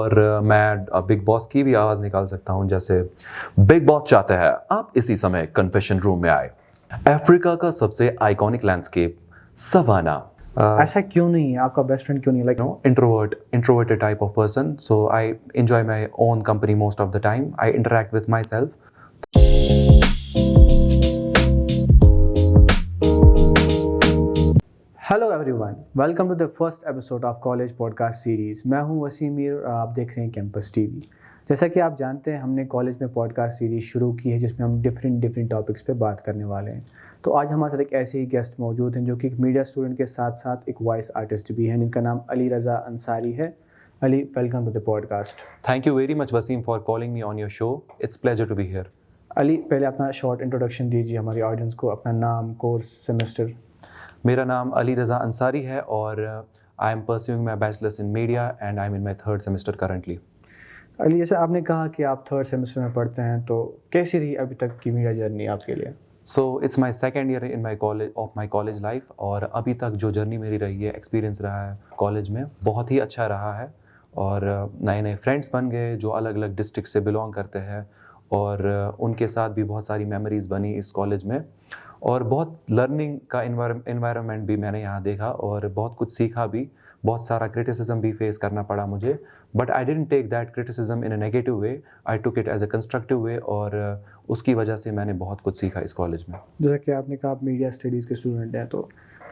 और मैं big boss की भी आवाज़ निकाल सकता हूँ। जैसे बिग बॉस चाहता है आप इसी समय कन्फेशन रूम में आए। अफ्रीका का सबसे आइकॉनिक लैंडस्केप सवाना। ऐसा क्यों नहीं है? आपका बेस्ट फ्रेंड क्यों नहीं? Like introverted type of person, so I enjoy my own company most of the time. I interact with myself. Hello everyone, welcome to the first episode of college podcast series. मैं हूं वसीम मीर और आप देख रहे हैं campus TV. जैसा कि आप जानते हैं, हमने कॉलेज में पॉडकास्ट सीरीज़ शुरू की है जिसमें हम डिफरेंट टॉपिक्स पे बात करने वाले हैं। तो आज हमारे साथ एक ऐसे ही गेस्ट मौजूद हैं जो कि एक मीडिया स्टूडेंट के साथ साथ एक वॉइस आर्टिस्ट भी हैं, जिनका नाम अली रज़ा अंसारी है। Ali, welcome to the podcast. Thank you very much, Wasim, for calling me on your show. It's pleasure to be here. Ali, पहले अपना शॉर्ट इंट्रोडक्शन दीजिए हमारी ऑडियंस को, अपना नाम, कोर्स, सेमेस्टर। मेरा नाम अली रज़ा अंसारी है और I am pursuing my bachelors in media and I am in my third semester currently. Ali, जैसे आपने कहा कि आप थर्ड सेमेस्टर में पढ़ते हैं, तो कैसी रही अभी तक की मीडिया जर्नी आपके लिए? So it's my second year in my college life और अभी तक जो जर्नी मेरी रही है, एक्सपीरियंस रहा है कॉलेज में, बहुत ही अच्छा रहा है। और नए नए फ्रेंड्स बन गए जो अलग अलग डिस्ट्रिक्ट से बिलोंग करते हैं और उनके साथ भी बहुत सारी मेमोरीज़ बनी इस कॉलेज में। और बहुत लर्निंग का इन्वायरमेंट भी मैंने यहाँ देखा और बहुत कुछ सीखा भी। बहुत सारा क्रिटिसिज्म भी फेस करना पड़ा मुझे, but I didn't take that criticism in a negative way, I took it as a constructive way और उसकी वजह से मैंने बहुत कुछ सीखा इस कॉलेज में। जैसा कि आपने कहा आप मीडिया स्टडीज़ के स्टूडेंट हैं, तो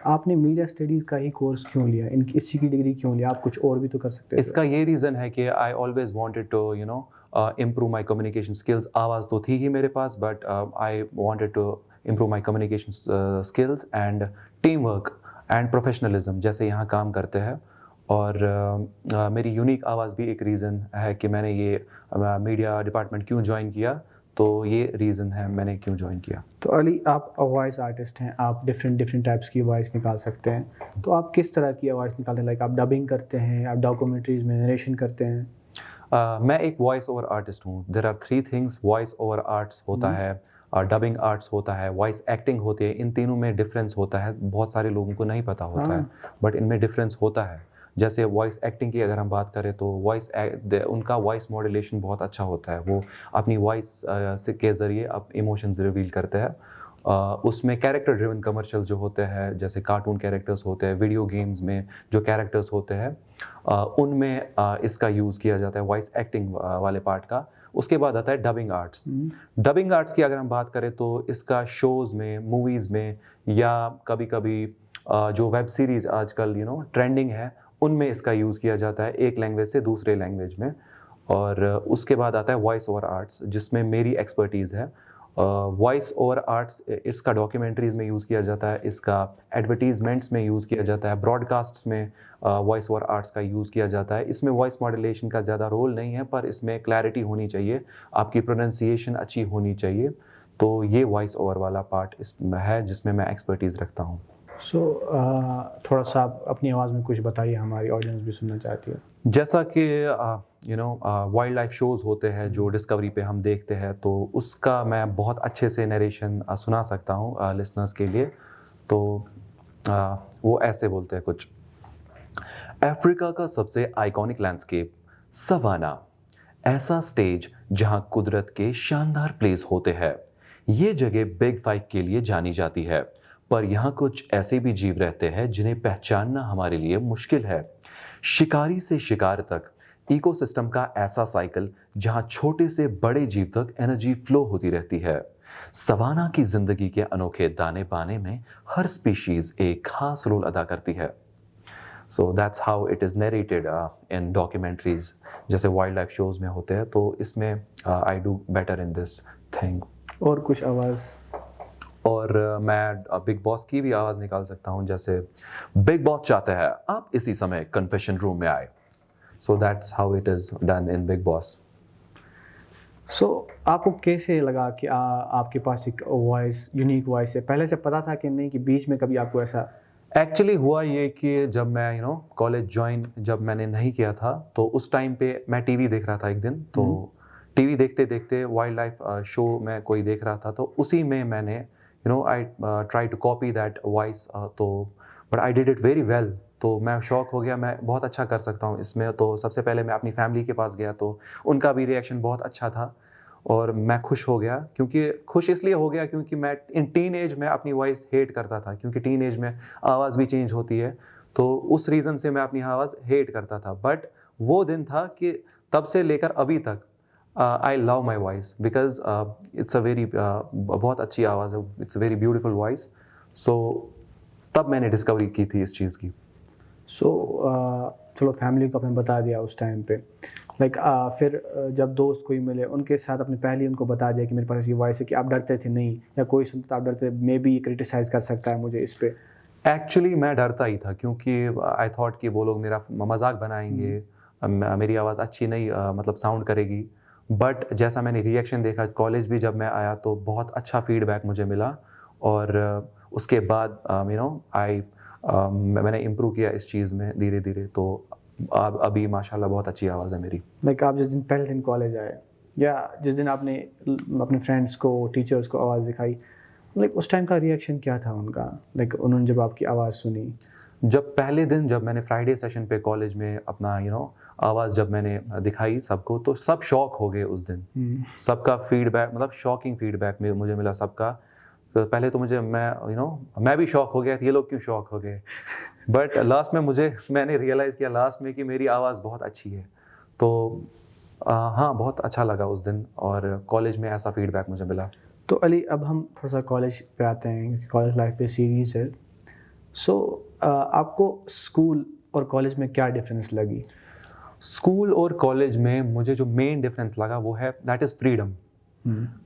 आपने मीडिया स्टडीज़ का ही कोर्स क्यों लिया? इसी की डिग्री क्यों लिया? आप कुछ और भी तो कर सकते थे। इसका ये रीज़न है कि I always wanted to improve my communication skills. आवाज़ तो थी ही मेरे पास, but I wanted to improve my communication skills and team work and professionalism जैसे यहाँ काम करते हैं। और मेरी यूनिक आवाज़ भी एक रीज़न है कि मैंने ये मीडिया डिपार्टमेंट क्यों ज्वाइन किया। तो ये रीज़न है मैंने क्यों ज्वाइन किया। तो अली, आप वॉइस आर्टिस्ट हैं, आप डिफरेंट टाइप्स की वॉइस निकाल सकते हैं। तो आप किस तरह की वॉइस निकालते हैं? लाइक आप डबिंग करते हैं, आप डॉक्यूमेंट्रीज में नरेशन करते हैं? मैं एक वॉइस ओवर आर्टिस्ट हूँ। There are three things. Voice over arts होता है, डबिंग आर्ट्स होता है, वॉइस एक्टिंग होती है। इन तीनों में डिफरेंस होता है, बहुत सारे लोगों को नहीं पता होता है, बट इनमें डिफरेंस होता है। जैसे वॉइस एक्टिंग की अगर हम बात करें तो उनका वॉइस मॉड्यूलेशन बहुत अच्छा होता है। वो अपनी वॉइस के ज़रिए आप इमोशंस रिवील करते हैं। उसमें कैरेक्टर ड्रिवन कमर्शियल्स जो होते हैं, जैसे कार्टून कैरेक्टर्स होते हैं, वीडियो गेम्स में जो कैरेक्टर्स होते हैं, उनमें इसका यूज़ किया जाता है वॉइस एक्टिंग वाले पार्ट का। उसके बाद आता है डबिंग आर्ट्स। डबिंग आर्ट्स की अगर हम बात करें तो इसका शोज़ में, मूवीज़ में या कभी कभी जो वेब सीरीज़ आजकल ट्रेंडिंग है, उनमें इसका यूज़ किया जाता है एक लैंग्वेज से दूसरे लैंग्वेज में। और उसके बाद आता है वॉइस ओवर आर्ट्स, जिसमें मेरी एक्सपर्टीज़ है। वॉइस ओवर आर्ट्स इसका डॉक्यूमेंट्रीज़ में यूज़ किया जाता है, इसका एडवर्टीज़मेंट्स में यूज़ किया जाता है, ब्रॉडकास्ट्स में वॉइस ओवर आर्ट्स का यूज़ किया जाता है। इसमें वॉइस मॉड्यूलेशन का ज़्यादा रोल नहीं है, पर इसमें क्लैरिटी होनी चाहिए, आपकी प्रोनाउंसिएशन अच्छी होनी चाहिए। तो ये वॉइस ओवर वाला पार्ट इसमें है जिसमें मैं एक्सपर्टीज़ रखता हूँ। थोड़ा सा आप अपनी आवाज़ में कुछ बताइए, हमारी ऑडियंस भी सुनना चाहती है। जैसा कि वाइल्ड लाइफ शोज़ होते हैं जो डिस्कवरी पे हम देखते हैं, तो उसका मैं बहुत अच्छे से नरेशन सुना सकता हूँ लिसनर्स के लिए। तो वो ऐसे बोलते हैं कुछ। अफ्रीका का सबसे आइकॉनिक लैंडस्केप सवाना, ऐसा स्टेज जहां कुदरत के शानदार प्लेस होते हैं। ये जगह बिग फाइव के लिए जानी जाती है, पर यहाँ कुछ ऐसे भी जीव रहते हैं जिन्हें पहचानना हमारे लिए मुश्किल है। शिकारी से शिकार तक, इकोसिस्टम का ऐसा साइकिल जहां छोटे से बड़े जीव तक एनर्जी फ्लो होती रहती है। सवाना की जिंदगी के अनोखे दाने बाने में हर स्पीशीज एक खास रोल अदा करती है। So that's how it is narrated in documentaries जैसे वाइल्ड लाइफ शोज़ में होते हैं। तो इसमें I do better in this thing. और कुछ आवाज़? और मैं बिग बॉस की भी आवाज़ निकाल सकता हूँ। जैसे बिग बॉस चाहता है आप इसी समय कन्फेशन रूम में आए। So that's how it is done in big boss. आपको कैसे लगा कि आपके पास एक वॉइस, यूनिक वॉइस है? पहले से पता था कि नहीं, कि बीच में कभी आपको ऐसा? एक्चुअली हुआ ये कि जब मैं कॉलेज ज्वाइन जब मैंने नहीं किया था, तो उस टाइम पे मैं टीवी देख रहा था एक दिन। तो टीवी देखते देखते वाइल्ड लाइफ शो में कोई देख रहा था, तो उसी में मैंने I try to copy that voice. तो but I did it very well. तो मैं शॉक हो गया, मैं बहुत अच्छा कर सकता हूँ इसमें। तो सबसे पहले मैं अपनी फैमिली के पास गया, तो उनका भी रिएक्शन बहुत अच्छा था और मैं खुश हो गया। क्योंकि खुश इसलिए हो गया क्योंकि मैं इन टीन एज में अपनी वॉइस हेट करता था, क्योंकि टीन एज में आवाज़ भी चेंज होती है, तो उस रीज़न से मैं अपनी आवाज़ हेट करता था। बट वो दिन था कि तब से लेकर अभी तक I love my voice because it's a very बहुत अच्छी आवाज़ है, it's a very beautiful voice. सो तब मैंने डिस्कवरी की थी इस चीज़ की। चलो फैमिली को आपने बता दिया उस टाइम पे, लाइक फिर जब दोस्त कोई मिले उनके साथ आपने पहले ही उनको बता दिया कि मेरे पास ये वॉइस है, कि आप डरते थे नहीं, या कोई सुनता तो आप डरते मे बी क्रिटिसाइज़ कर सकता है मुझे इस पे? एक्चुअली मैं डरता ही था, क्योंकि आई थॉट कि वो लोग मेरा मजाक बनाएंगे, मेरी आवाज़ अच्छी नहीं मतलब साउंड करेगी। बट जैसा मैंने रिएक्शन देखा कॉलेज भी जब मैं आया तो बहुत अच्छा फीडबैक मुझे मिला, और उसके बाद मैंने इम्प्रूव किया इस चीज़ में धीरे धीरे। तो अब अभी माशाल्लाह बहुत अच्छी आवाज़ है मेरी। लाइक आप जिस दिन पहले दिन कॉलेज आए, या जिस दिन आपने अपने फ्रेंड्स को, टीचर्स को आवाज़ दिखाई, लाइक उस टाइम का रिएक्शन क्या था उनका? लाइक उन्होंने जब आपकी आवाज़ सुनी? जब पहले दिन जब मैंने फ्राइडे सेशन पे कॉलेज में अपना आवाज़ जब मैंने दिखाई सबको, तो सब शॉक हो गए उस दिन। सबका फीडबैक मतलब शॉकिंग फीडबैक में मुझे मिला सबका। तो पहले तो मैं भी शॉक हो गया था, ये लोग क्यों शॉक हो गए। बट लास्ट में मैंने रियलाइज़ किया लास्ट में कि मेरी आवाज़ बहुत अच्छी है। तो हाँ, बहुत अच्छा लगा उस दिन, और कॉलेज में ऐसा फीडबैक मुझे मिला। तो अली, अब हम थोड़ा सा कॉलेज पे आते हैं, क्योंकि कॉलेज लाइफ पे सीरीज़ है। सो आपको स्कूल और कॉलेज में क्या डिफरेंस लगी? स्कूल और कॉलेज में मुझे जो मेन डिफरेंस लगा वो है दैट इज़ फ्रीडम।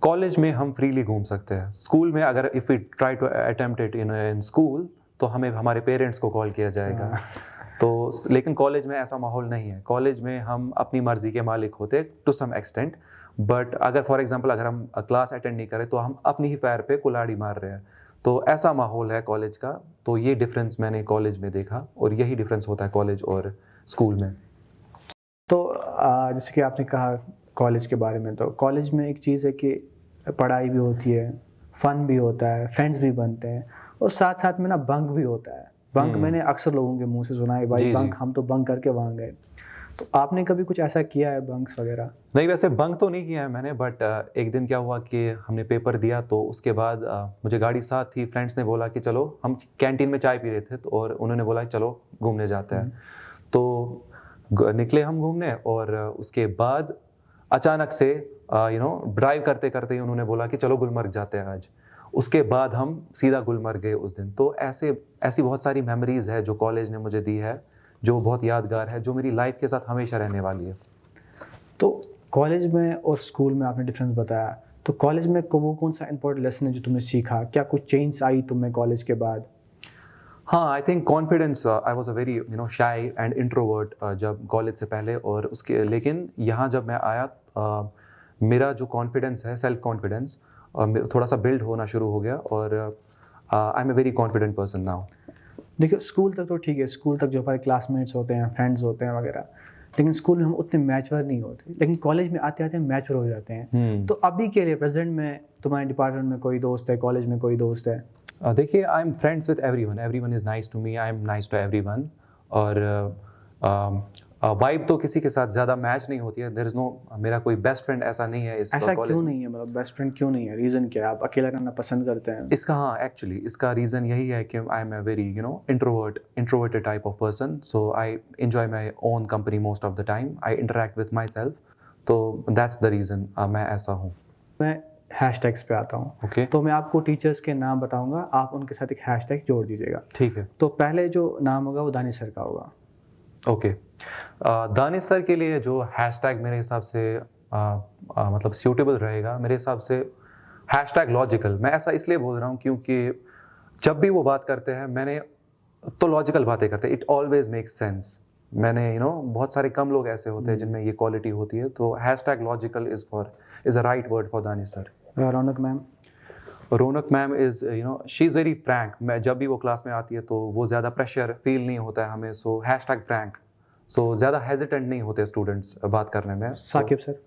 कॉलेज में हम फ्रीली घूम सकते हैं। स्कूल में अगर if we try to attempt it in school तो हमें हमारे पेरेंट्स को कॉल किया जाएगा। तो लेकिन कॉलेज में ऐसा माहौल नहीं है। कॉलेज में हम अपनी मर्ज़ी के मालिक होते टू सम एक्सटेंट। बट अगर फॉर एग्जांपल अगर हम क्लास अटेंड नहीं करें तो हम अपनी ही पैर पे कुल्हाड़ी मार रहे हैं। तो ऐसा माहौल है कॉलेज का। तो ये डिफरेंस मैंने कॉलेज में देखा, और यही डिफरेंस होता है कॉलेज और स्कूल में। तो जैसे कि आपने कहा कॉलेज के बारे में, तो कॉलेज में एक चीज़ है कि पढ़ाई भी होती है, फ़न भी होता है, फ्रेंड्स भी बनते हैं, और साथ साथ में ना बंक भी होता है। बंक मैंने अक्सर लोगों के मुंह से सुना है, भाई जी, बंक, जी। हम तो बंक करके वहाँ गए। तो आपने कभी कुछ ऐसा किया है, बंक्स वगैरह? नहीं, वैसे बंक तो नहीं किया है मैंने, बट एक दिन क्या हुआ कि हमने पेपर दिया, तो उसके बाद मुझे गाड़ी साथ थी। फ्रेंड्स ने बोला कि चलो, हम कैंटीन में चाय पी रहे थे, तो और उन्होंने बोला कि चलो घूमने जाते हैं। तो निकले हम घूमने, और उसके बाद अचानक से ड्राइव करते करते ही उन्होंने बोला कि चलो गुलमर्ग जाते हैं आज। उसके बाद हम सीधा गुलमर्ग गए उस दिन। तो ऐसी बहुत सारी मेमोरीज़ है जो कॉलेज ने मुझे दी है, जो बहुत यादगार है, जो मेरी लाइफ के साथ हमेशा रहने वाली है। तो कॉलेज में और स्कूल में आपने डिफरेंस बताया, तो कॉलेज में वो कौन सा इंपॉर्टेंट लेसन है जो तुमने सीखा? क्या कुछ चेंज आई तुम में कॉलेज के बाद? हाँ, I think confidence. I was a very shy and introvert जब कॉलेज से पहले, और उसके लेकिन यहाँ जब मैं आया मेरा जो कॉन्फिडेंस है, सेल्फ कॉन्फिडेंस थोड़ा सा बिल्ड होना शुरू हो गया, और I am a very confident person now. देखिए, स्कूल तक तो ठीक है, स्कूल तक जो हमारे क्लासमेट्स होते हैं, फ्रेंड्स होते हैं वगैरह, लेकिन स्कूल में हम उतने मैच्योर नहीं होते, लेकिन कॉलेज में आते आते हम मैच्योर हो जाते हैं। तो अभी के लिए प्रेजेंट में तुम्हारे डिपार्टमेंट में कोई दोस्त है, कॉलेज में कोई दोस्त है? देखिए, I am friends with everyone is nice to me, I am nice to everyone. और वाइब तो किसी के साथ ज़्यादा मैच नहीं होती है। देयर इज़ नो, मेरा कोई बेस्ट फ्रेंड ऐसा नहीं है इस ऐसा कॉलेज क्यों में। नहीं है? मतलब बेस्ट फ्रेंड क्यों नहीं है? रीज़न क्या है? आप अकेला रहना पसंद करते हैं? इसका हाँ, एक्चुअली इसका रीज़न यही है कि I am a very introverted type of person. So I enjoy my own company most of the time. I interact with my self. तो दैट्स द रीज़न मैं ऐसा हूँ। मैं हैशटैग्स पे आता हूँ। ओके, तो मैं आपको टीचर्स के नाम बताऊंगा, आप उनके साथ एक हैशटैग जोड़ दीजिएगा। ठीक है। तो पहले जो नाम होगा वो दानिश सर का होगा। ओके, दानिश सर के लिए जो हैशटैग मेरे हिसाब से मतलब सूटेबल रहेगा, मेरे हिसाब से हैशटैग लॉजिकल। मैं ऐसा इसलिए बोल रहा हूँ क्योंकि जब भी वो बात करते हैं, मैंने तो लॉजिकल बातें करते हैं, इट ऑलवेज मेक्स सेंस। मैंने बहुत सारे कम लोग ऐसे होते हैं जिनमें ये क्वालिटी होती है। तो hashtag logical is a right word for Danish sir. Raunak ma'am? Raunak ma'am is she is very Frank. मैं जब भी वो क्लास में आती है तो वो ज़्यादा प्रेशर फील नहीं होता है हमें। सो हैशटैग फ्रैंक। सो ज़्यादा हेजिटेंट नहीं होते स्टूडेंट्स बात करने में। Sakib sir?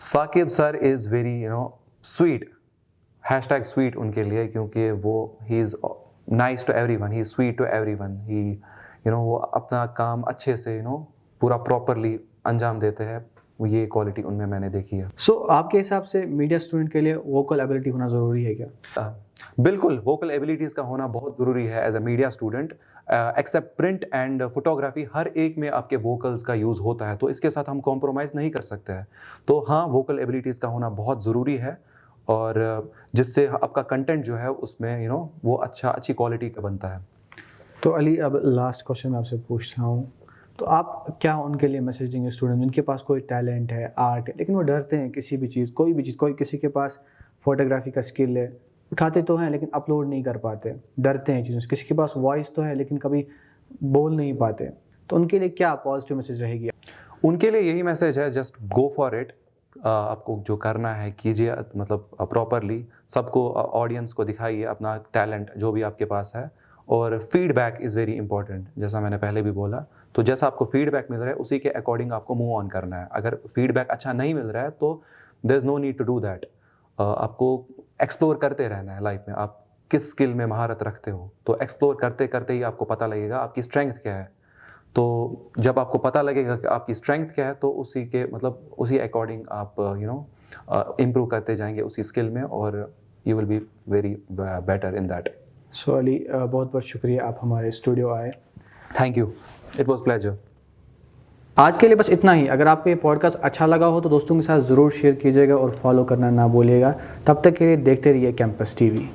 Sakib sir is very sweet. Hashtag sweet उनके लिए, क्योंकि वो he is nice to everyone, he is sweet to everyone, वो अपना काम अच्छे से पूरा प्रॉपरली अंजाम देते हैं, ये क्वालिटी उनमें मैंने देखी है। सो आपके हिसाब से मीडिया स्टूडेंट के लिए वोकल एबिलिटी होना ज़रूरी है क्या? बिल्कुल, वोकल एबिलिटीज़ का होना बहुत ज़रूरी है as a media student. Except print and photography, हर एक में आपके वोकल्स का यूज़ होता है, तो इसके साथ हम कॉम्प्रोमाइज़ नहीं कर सकते हैं। तो हाँ, वोकल एबिलिटीज़ का होना बहुत ज़रूरी है, और जिससे आपका कंटेंट जो है उसमें वो अच्छी क्वालिटी का बनता है। तो अली, अब लास्ट क्वेश्चन मैं आपसे पूछता हूँ, तो आप क्या उनके लिए मैसेज देंगे स्टूडेंट जिनके पास कोई टैलेंट है, आर्ट है, लेकिन वो डरते हैं किसी भी चीज़, कोई भी चीज़, कोई किसी के पास फोटोग्राफी का स्किल है, उठाते तो हैं लेकिन अपलोड नहीं कर पाते, डरते हैं चीज़ों से, किसी के पास वॉइस तो है लेकिन कभी बोल नहीं पाते, तो उनके लिए क्या पॉजिटिव मैसेज रहेगी? उनके लिए यही मैसेज है, जस्ट गो फॉर इट। आपको जो करना है कीजिए, मतलब प्रॉपरली सबको, ऑडियंस को दिखाइए अपना टैलेंट जो भी आपके पास है, और फीडबैक इज़ वेरी इंपॉर्टेंट, जैसा मैंने पहले भी बोला। तो जैसा आपको फीडबैक मिल रहा है उसी के अकॉर्डिंग आपको मूव ऑन करना है। अगर फीडबैक अच्छा नहीं मिल रहा है तो there is no need to do that. आपको एक्सप्लोर करते रहना है लाइफ में, आप किस स्किल में महारत रखते हो, तो एक्सप्लोर करते करते ही आपको पता लगेगा आपकी स्ट्रेंथ क्या है। तो जब आपको पता लगेगा कि आपकी स्ट्रेंथ क्या है, तो उसी अकॉर्डिंग आप इम्प्रूव करते जाएंगे उसी स्किल में, और you will be very better in that. So Ali, बहुत बहुत शुक्रिया आप हमारे स्टूडियो आए। Thank you, it was pleasure. आज के लिए बस इतना ही। अगर आपको ये पॉडकास्ट अच्छा लगा हो तो दोस्तों के साथ ज़रूर शेयर कीजिएगा और फॉलो करना ना भूलिएगा। तब तक के लिए देखते रहिए कैंपस टीवी।